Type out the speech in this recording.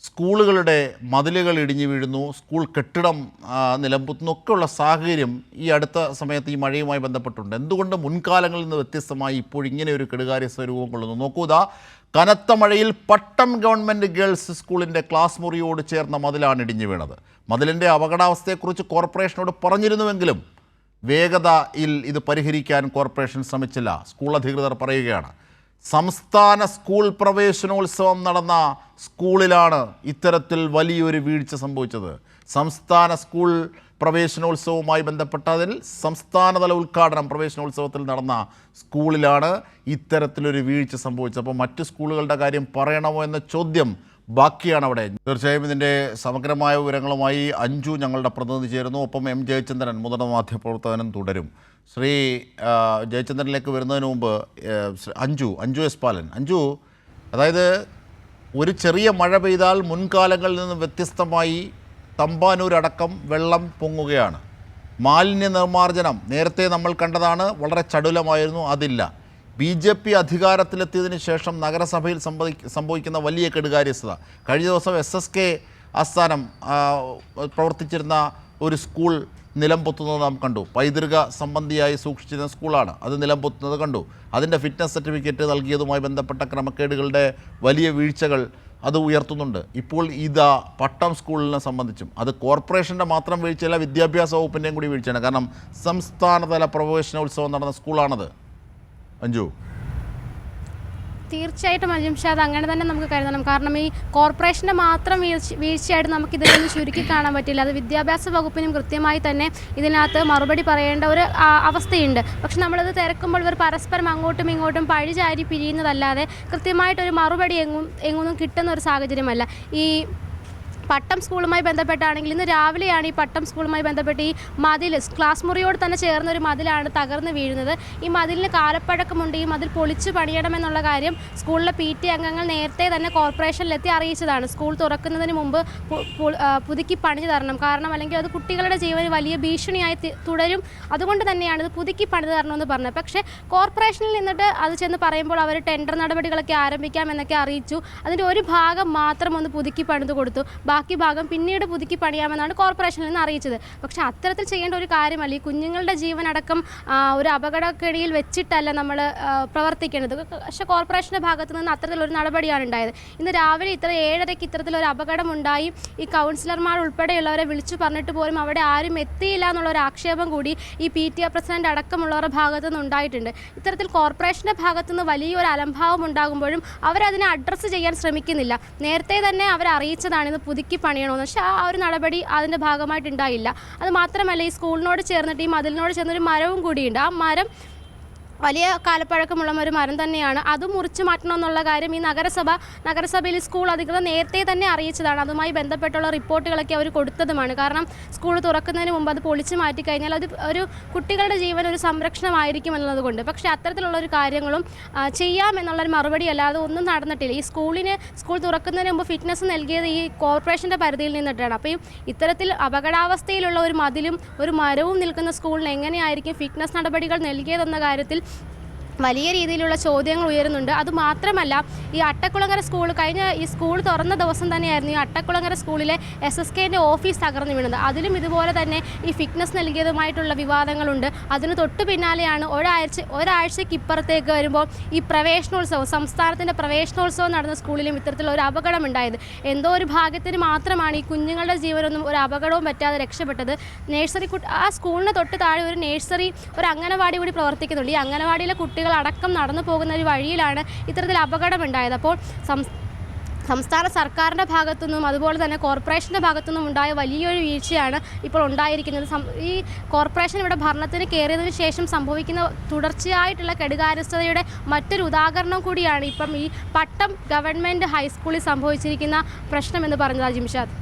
സ്കൂളുകളുടെ മതിലുകൾ ഇടിഞ്ഞു വീഴുന്നു, സ്കൂൾ കെട്ടിടം നിലംപൊത്തുന്നു ഒക്കെയുള്ള സാഹചര്യം ഈ അടുത്ത സമയത്ത് ഈ മഴയുമായി ബന്ധപ്പെട്ടുണ്ട്. എന്തുകൊണ്ട് മുൻകാലങ്ങളിൽ നിന്ന് വ്യത്യസ്തമായി ഇപ്പോഴിങ്ങനെ ഒരു കെടുകാര്യസ്ഥ രൂപം കൊള്ളുന്നു? നോക്കൂതാ, കനത്ത മഴയിൽ പട്ടം ഗവൺമെൻറ് ഗേൾസ് സ്കൂളിൻ്റെ ക്ലാസ് മുറിയോട് ചേർന്ന മതിലാണ് ഇടിഞ്ഞു വീണത്. മതിലിൻ്റെ അപകടാവസ്ഥയെക്കുറിച്ച് കോർപ്പറേഷനോട് പറഞ്ഞിരുന്നുവെങ്കിലും വേഗതയിൽ ഇത് പരിഹരിക്കാൻ കോർപ്പറേഷൻ ശ്രമിച്ചില്ല. സ്കൂൾ അധികൃതർ പറയുകയാണ്, സംസ്ഥാന സ്കൂൾ പ്രവേശനോത്സവം നടന്ന സ്കൂളിലാണ് ഇത്തരത്തിൽ വലിയൊരു വീഴ്ച സംഭവിച്ചത്. സംസ്ഥാന സ്കൂൾ പ്രവേശനോത്സവവുമായി ബന്ധപ്പെട്ടതിൽ സംസ്ഥാനതല ഉദ്ഘാടനം പ്രവേശനോത്സവത്തിൽ നടന്ന സ്കൂളിലാണ് ഇത്തരത്തിലൊരു വീഴ്ച സംഭവിച്ചത്. അപ്പോൾ മറ്റു സ്കൂളുകളുടെ കാര്യം പറയണമോ എന്ന ചോദ്യം ബാക്കിയാണ് അവിടെ. തീർച്ചയായും ഇതിൻ്റെ സമഗ്രമായ വിവരങ്ങളുമായി അഞ്ജു ഞങ്ങളുടെ പ്രതിനിധി ചേരുന്നു. ഒപ്പം എം ജയചന്ദ്രൻ മുതിർന്ന മാധ്യമപ്രവർത്തകനും തുടരും. ശ്രീ ജയചന്ദ്രനിലേക്ക് വരുന്നതിന് മുമ്പ് അഞ്ജു എസ് പാലൻ, അതായത് ഒരു ചെറിയ മഴ പെയ്താൽ മുൻകാലങ്ങളിൽ നിന്ന് വ്യത്യസ്തമായി തമ്പാനൂരടക്കം വെള്ളം പൊങ്ങുകയാണ്. മാലിന്യ നിർമ്മാർജ്ജനം നേരത്തെ നമ്മൾ കണ്ടതാണ്, വളരെ ചടുലമായിരുന്നു, അതില്ല. BJP അധികാരത്തിലെത്തിയതിന് ശേഷം നഗരസഭയിൽ സംഭവിക്കുന്ന വലിയ കെടുകാര്യസ്ഥത. കഴിഞ്ഞ ദിവസം SSK ആസ്ഥാനം പ്രവർത്തിച്ചിരുന്ന ഒരു സ്കൂൾ നിലംപൊത്തുന്നത് നാം കണ്ടു. പൈതൃക സംബന്ധിയായി സൂക്ഷിച്ചിരുന്ന സ്കൂളാണ്, അത് നിലംപൊത്തുന്നത് കണ്ടു. അതിൻ്റെ ഫിറ്റ്നസ് സർട്ടിഫിക്കറ്റ് നൽകിയതുമായി ബന്ധപ്പെട്ട ക്രമക്കേടുകളുടെ വലിയ വീഴ്ചകൾ അത് ഉയർത്തുന്നുണ്ട്. ഇപ്പോൾ ഇതാ പട്ടം സ്കൂളിനെ സംബന്ധിച്ചും അത് കോർപ്പറേഷൻ്റെ മാത്രം വീഴ്ചയല്ല, വിദ്യാഭ്യാസ വകുപ്പിൻ്റെയും കൂടി വീഴ്ചയാണ്. കാരണം സംസ്ഥാനതല പ്രവേശനോത്സവം നടന്ന സ്കൂളാണത്. അഞ്ജു, തീർച്ചയായിട്ടും അജിംഷാദ്, അങ്ങനെ തന്നെ നമുക്ക് കരുതണം. കാരണം ഈ കോർപ്പറേഷൻ്റെ മാത്രം വീഴ്ചയായിട്ട് നമുക്ക് ഇതിനൊന്നും ചുരുക്കി കാണാൻ പറ്റില്ല. അത് വിദ്യാഭ്യാസ വകുപ്പിനും കൃത്യമായി തന്നെ ഇതിനകത്ത് മറുപടി പറയേണ്ട ഒരു അവസ്ഥയുണ്ട്. പക്ഷെ നമ്മളത് തിരക്കുമ്പോൾ ഇവർ പരസ്പരം അങ്ങോട്ടും ഇങ്ങോട്ടും പഴിചാരി പിരിയുന്നതല്ലാതെ കൃത്യമായിട്ടൊരു മറുപടി എങ്ങൊന്നും കിട്ടുന്ന ഒരു സാഹചര്യമല്ല. ഈ പട്ടം സ്കൂളുമായി ബന്ധപ്പെട്ടാണെങ്കിൽ ഇന്ന് രാവിലെയാണ് ഈ പട്ടം സ്കൂളുമായി ബന്ധപ്പെട്ട് ഈ മതിൽ ക്ലാസ് മുറിയോട് തന്നെ ചേർന്നൊരു മതിലാണ് തകർന്ന് വീഴുന്നത്. ഈ മതിലിന് കാലപ്പഴക്കമുണ്ട്, ഈ മതിൽ പൊളിച്ചു പണിയണമെന്നുള്ള കാര്യം സ്കൂളിലെ PT അംഗങ്ങൾ നേരത്തെ തന്നെ കോർപ്പറേഷനിലെത്തി അറിയിച്ചതാണ്. സ്കൂൾ തുറക്കുന്നതിന് മുമ്പ് പുതുക്കി പണിഞ്ഞു തരണം, കാരണം അല്ലെങ്കിൽ അത് കുട്ടികളുടെ ജീവന് വലിയ ഭീഷണിയായി തുടരും. അതുകൊണ്ട് തന്നെയാണ് ഇത് പുതുക്കി പണിത് തരണമെന്ന് പറഞ്ഞത്. പക്ഷേ കോർപ്പറേഷനിൽ നിന്നിട്ട് അത് ചെന്ന് പറയുമ്പോൾ അവർ ടെൻഡർ നടപടികളൊക്കെ ആരംഭിക്കാമെന്നൊക്കെ അറിയിച്ചു. അതിൻ്റെ ഒരു ഭാഗം മാത്രം ഒന്ന് പുതുക്കി പണിത് കൊടുത്തു, ബാക്കി ഭാഗം പിന്നീട് പുതുക്കി പണിയാമെന്നാണ് കോർപ്പറേഷനിൽ നിന്ന് അറിയിച്ചത്. പക്ഷേ അത്തരത്തിൽ ചെയ്യേണ്ട ഒരു കാര്യമല്ല. ഈ കുഞ്ഞുങ്ങളുടെ ജീവനടക്കം ഒരു അപകടക്കെണിയിൽ വെച്ചിട്ടല്ല നമ്മൾ പ്രവർത്തിക്കേണ്ടത്. പക്ഷേ കോർപ്പറേഷൻ്റെ ഭാഗത്തു നിന്ന് അത്തരത്തിലൊരു നടപടിയാണ് ഉണ്ടായത്. ഇന്ന് രാവിലെ 7:30 ഇത്തരത്തിലൊരു അപകടമുണ്ടായി. ഈ കൗൺസിലർമാർ ഉൾപ്പെടെയുള്ളവരെ വിളിച്ചു പറഞ്ഞിട്ട് പോലും അവിടെ ആരും എത്തിയില്ല എന്നുള്ളൊരു ആക്ഷേപം കൂടി ഈ PTA പ്രസിഡന്റ് അടക്കമുള്ളവരുടെ ഭാഗത്തു നിന്ന് ഉണ്ടായിട്ടുണ്ട്. ഇത്തരത്തിൽ കോർപ്പറേഷൻ്റെ ഭാഗത്തു നിന്ന് വലിയൊരു അലംഭാവം ഉണ്ടാകുമ്പോഴും അവരതിനെ അഡ്രസ്സ് ചെയ്യാൻ ശ്രമിക്കുന്നില്ല. നേരത്തെ തന്നെ അവർ അറിയിച്ചതാണ് ഇത് പുതുക്കി പണിയണമെന്ന്. പക്ഷേ ആ ഒരു നടപടി അതിൻ്റെ ഭാഗമായിട്ടുണ്ടായില്ല. അത് മാത്രമല്ല, ഈ സ്കൂളിനോട് ചേർന്നിട്ട് ഈ മതിലിനോട് ചേർന്നൊരു മരവും കൂടിയുണ്ട്. ആ മരം വലിയ കാലപ്പഴക്കമുള്ള ഒരു മരം തന്നെയാണ്. അത് മുറിച്ച് മാറ്റണമെന്നുള്ള കാര്യം ഈ നഗരസഭയിൽ സ്കൂൾ അധികൃതർ നേരത്തെ തന്നെ അറിയിച്ചതാണ്. അതുമായി ബന്ധപ്പെട്ടുള്ള റിപ്പോർട്ടുകളൊക്കെ അവർ കൊടുത്തതുമാണ്. കാരണം സ്കൂൾ തുറക്കുന്നതിന് മുമ്പ് അത് പൊളിച്ച് മാറ്റിക്കഴിഞ്ഞാൽ അത് ഒരു കുട്ടികളുടെ ജീവൻ ഒരു സംരക്ഷണമായിരിക്കും എന്നതുകൊണ്ട്. പക്ഷേ അത്തരത്തിലുള്ളൊരു കാര്യങ്ങളും ചെയ്യാമെന്നുള്ളൊരു മറുപടി അല്ലാതെ ഒന്നും നടന്നിട്ടില്ല. ഈ സ്കൂൾ തുറക്കുന്നതിന് മുമ്പ് ഫിറ്റ്നസ് നൽകിയത് ഈ കോർപ്പറേഷൻ്റെ പരിധിയിൽ നിന്നിട്ടാണ്. അപ്പോൾ ഇത്തരത്തിൽ അപകടാവസ്ഥയിലുള്ള ഒരു മതിലും ഒരു മരവും നിൽക്കുന്ന സ്കൂളിന് എങ്ങനെയായിരിക്കും ഫിറ്റ്നസ് നടപടികൾ നൽകിയതെന്ന കാര്യത്തിൽ വലിയ രീതിയിലുള്ള ചോദ്യങ്ങൾ ഉയരുന്നുണ്ട്. അതുമാത്രമല്ല, ഈ അട്ടക്കുളങ്ങര സ്കൂൾ ഈ സ്കൂൾ തുറന്ന ദിവസം തന്നെയായിരുന്നു ഈ അട്ടക്കുളങ്ങര സ്കൂളിലെ SSKൻ്റെ ഓഫീസ് തകർന്നു വീണത്. അതിലും ഇതുപോലെ തന്നെ ഈ ഫിറ്റ്നസ് നൽകിയതുമായിട്ടുള്ള വിവാദങ്ങളുണ്ട്. അതിന് തൊട്ടു പിന്നാലെയാണ് ഒരാഴ്ചയ്ക്ക് ഇപ്പുറത്തേക്ക് വരുമ്പോൾ ഈ സംസ്ഥാനത്തിൻ്റെ പ്രവേശനോത്സവം നടന്ന സ്കൂളിലും ഇത്തരത്തിലൊരു അപകടമുണ്ടായത്. എന്തോ ഒരു ഭാഗ്യത്തിന് മാത്രമാണ് ഈ കുഞ്ഞുങ്ങളുടെ ജീവനൊന്നും ഒരു അപകടവും പറ്റാതെ രക്ഷപ്പെട്ടത്. ആ സ്കൂളിന് തൊട്ട് താഴെ ഒരു അംഗനവാടി കൂടി പ്രവർത്തിക്കുന്നുണ്ട്. ഈ അംഗനവാടിയിലെ കുട്ടികൾ അടക്കം നടന്നു പോകുന്ന ഒരു വഴിയിലാണ് ഇത്തരത്തിൽ അപകടമുണ്ടായത്. അപ്പോൾ സംസ്ഥാന സർക്കാരിൻ്റെ ഭാഗത്തുനിന്നും അതുപോലെ തന്നെ കോർപ്പറേഷൻ്റെ ഭാഗത്തുനിന്നും ഉണ്ടായ വലിയൊരു വീഴ്ചയാണ് ഇപ്പോൾ ഉണ്ടായിരിക്കുന്നത്. ഈ കോർപ്പറേഷൻ ഇവിടെ ഭരണത്തിന് കയറിയതിനു ശേഷം സംഭവിക്കുന്ന തുടർച്ചയായിട്ടുള്ള കെടുകാര്യസ്ഥതയുടെ മറ്റൊരു ഉദാഹരണം കൂടിയാണ് ഇപ്പം ഈ പട്ടം ഗവൺമെൻറ് ഹൈസ്കൂളിൽ സംഭവിച്ചിരിക്കുന്ന പ്രശ്നമെന്ന് പറഞ്ഞത്. ജിംഷാദ്.